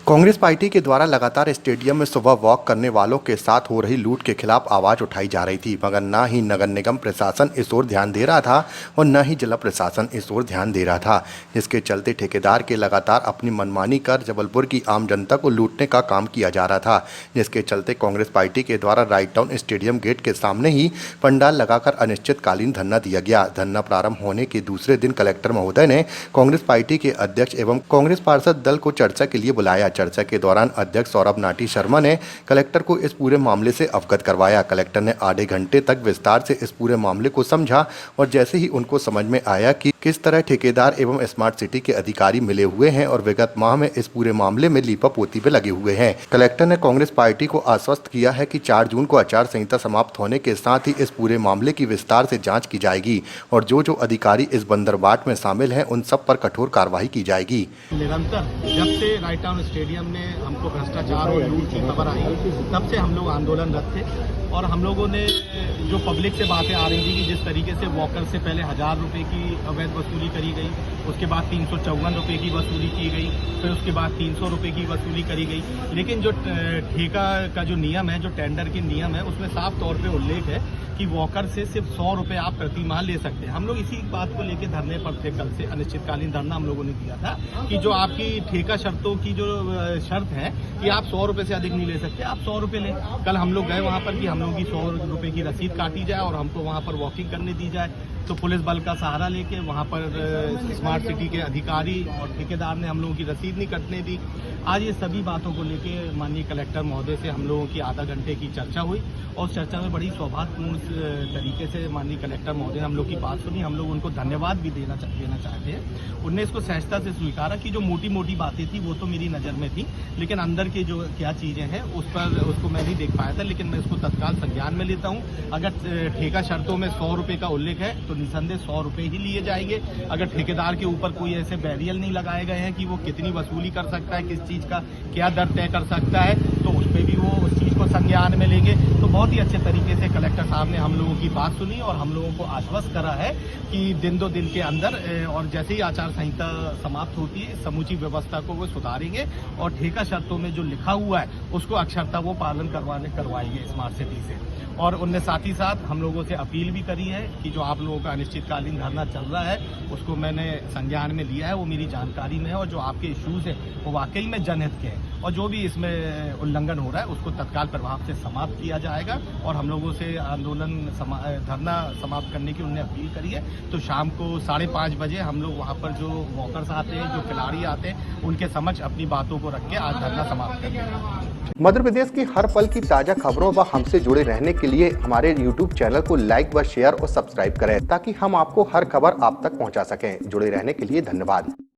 Congress party के द्वारा लगातार स्टेडियम में सुबह वॉक करने वालों के साथ हो रही लूट के खिलाफ आवाज उठाई जा रही थी, मगर न ही नगर निगम प्रशासन इस ओर ध्यान दे रहा था और न ही जिला प्रशासन इस ओर ध्यान दे रहा था, जिसके चलते ठेकेदार के लगातार अपनी मनमानी कर जबलपुर की आम जनता को लूटने का काम किया जा रहा था। जिसके चलते कांग्रेस पार्टी के द्वारा राइट टाउन स्टेडियम गेट के सामने ही पंडाल लगाकर अनिश्चितकालीन धरना दिया गया। धरना प्रारंभ होने के दूसरे दिन कलेक्टर महोदय ने कांग्रेस पार्टी के अध्यक्ष एवं कांग्रेस पार्षद दल को चर्चा के लिए बुलाया। चर्चा के दौरान अध्यक्ष सौरभ नाटी शर्मा ने कलेक्टर को इस पूरे मामले से अवगत करवाया। कलेक्टर ने आधे घंटे तक विस्तार से इस पूरे मामले को समझा और जैसे ही उनको समझ में आया कि किस तरह ठेकेदार एवं स्मार्ट सिटी के अधिकारी मिले हुए हैं और विगत माह में इस पूरे मामले में लीपापोती पे लगे हुए हैं, कलेक्टर ने कांग्रेस पार्टी को आश्वस्त किया है कि 4 जून को आचार संहिता समाप्त होने के साथ ही इस पूरे मामले की विस्तार से जांच की जाएगी और जो जो अधिकारी इस बंदरबाट में शामिल हैं उन सब पर कठोर कार्रवाई की जाएगी। निरंतर जब से राइट टाउन स्टेडियम में हमको भ्रष्टाचार और लूट की खबर आई तब से हम लोग आंदोलनरत थे और हम लोगों ने जो पब्लिक से बातें आ रही थी कि जिस तरीके से वॉकर से पहले 1000 रुपये की अवैध वसूली करी गई, उसके बाद 354 रुपये की वसूली की गई, फिर उसके बाद 300 रुपये की वसूली करी गई। लेकिन जो ठेका का जो नियम है, जो टेंडर के नियम है, उसमें साफ तौर पे उल्लेख है कि वॉकर से सिर्फ 100 रुपये आप प्रति माह ले सकते हैं। हम लोग इसी बात को लेकर धरने पर थे। कल से अनिश्चितकालीन धरना हम लोगों ने दिया था कि जो आपकी ठेका शर्तों की जो शर्त है कि आप 100 रुपये से अधिक नहीं ले सकते, आप 100 रुपये लें। कल हम लोग गए वहाँ पर कि हम लोगों की 100 रुपये की रसीद काटी जाए और हमको वहाँ पर वॉकिंग करने दी जाए, तो पुलिस बल का सहारा लेके वहाँ पर स्मार्ट सिटी के अधिकारी और ठेकेदार ने हम लोगों की रसीद नहीं कटने दी। आज ये सभी बातों को लेके माननीय कलेक्टर महोदय से हम लोगों की आधा घंटे की चर्चा हुई और चर्चा में बड़ी सौहार्दपूर्ण तरीके से माननीय कलेक्टर महोदय ने हम लोग की बात सुनी। हम लोग उनको धन्यवाद भी देना चाहते हैं। उनने इसको सहजता से स्वीकारा कि जो मोटी मोटी बातें थी वो तो मेरी नज़र में थी, लेकिन अंदर की जो क्या चीज़ें हैं उसको मैं नहीं देख पाया था, लेकिन मैं इसको तत्काल संज्ञान में लेता हूँ। अगर ठेका शर्तों में 100 रुपये का उल्लेख है तो निसंदेह 100 रुपये ही लिए जाएंगे। अगर ठेकेदार के ऊपर कोई ऐसे बैरियर नहीं लगाए गए हैं कि वो कितनी वसूली कर सकता है, किस चीज़ का क्या दर तय कर सकता है, तो उस पर भी वो उस चीज़ को संज्ञान में लेंगे। तो बहुत ही अच्छे तरीके से कलेक्टर साहब ने हम लोगों की बात सुनी और हम लोगों को आश्वस्त करा है कि दिन 2 दिन के अंदर और जैसे ही आचार संहिता समाप्त होती है समूची व्यवस्था को वो सुधारेंगे और ठेका शर्तों में जो लिखा हुआ है उसको अक्षरता वो पालन करवाएंगे स्मार्ट सिटी से। और उनने साथ ही साथ हम लोगों से अपील भी करी है कि जो आप लोगों का अनिश्चितकालीन धरना चल रहा है उसको मैंने संज्ञान में लिया है, वो मेरी जानकारी में है और जो आपके इश्यूज है वो वाकई में जनहित के हैं और जो भी इसमें उल्लंघन हो रहा है उसको तत्काल प्रभाव से समाप्त किया जाएगा। और हम लोगों से आंदोलन धरना समाप्त करने की उन्होंने अपील करी है। तो शाम को 5:30 बजे हम लोग वहाँ पर जो वॉकर्स आते हैं, जो खिलाड़ी आते हैं, उनके समक्ष अपनी बातों को रख के आज धरना समाप्त करेंगे। मध्य प्रदेश की हर पल की ताजा खबरों व हमसे जुड़े रहने के लिए हमारे YouTube चैनल को लाइक व शेयर और सब्सक्राइब करें ताकि हम आपको हर खबर आप तक पहुंचा सकें। जुड़े रहने के लिए धन्यवाद।